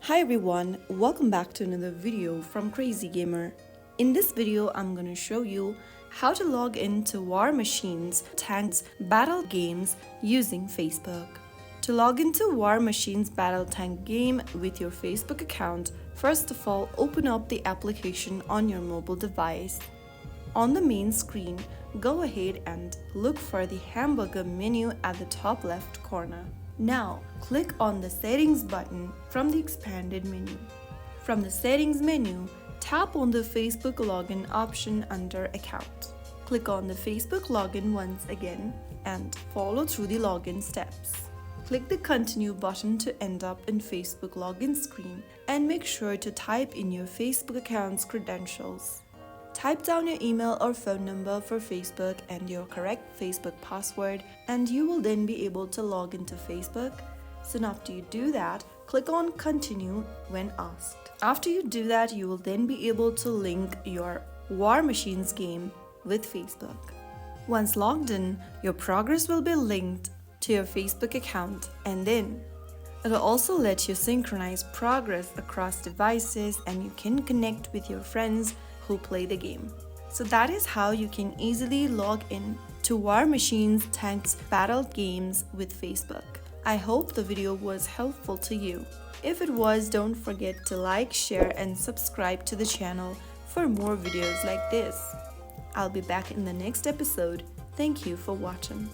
Hi everyone, welcome back to another video from Crazy Gamer. In this video, I'm going to show you how to log into War Machine's Tanks Battle games using Facebook. To log into War Machine's Battle Tank game with your Facebook account, first of all, open up the application on your mobile device. On the main screen, go ahead and look for the hamburger menu at the top left corner. Now, click on the Settings button from the expanded menu. From the Settings menu, tap on the Facebook login option under Account. Click on the Facebook login once again and follow through the login steps. Click the Continue button to end up in Facebook login screen and make sure to type in your Facebook account's credentials. Type down your email or phone number for Facebook and your correct Facebook password, and you will then be able to log into Facebook. Soon after you do that, click on Continue when asked. After you do that, you will then be able to link your War Machines game with Facebook. Once logged in, your progress will be linked to your Facebook account, and then it will also let you synchronize progress across devices, and you can connect with your friends who play the game. So that is how you can easily log in to War Machine's Tanks Battle games with Facebook. I hope the video was helpful to you. If it was, don't forget to like, share and subscribe to the channel for more videos like this. I'll be back in the next episode. Thank you for watching.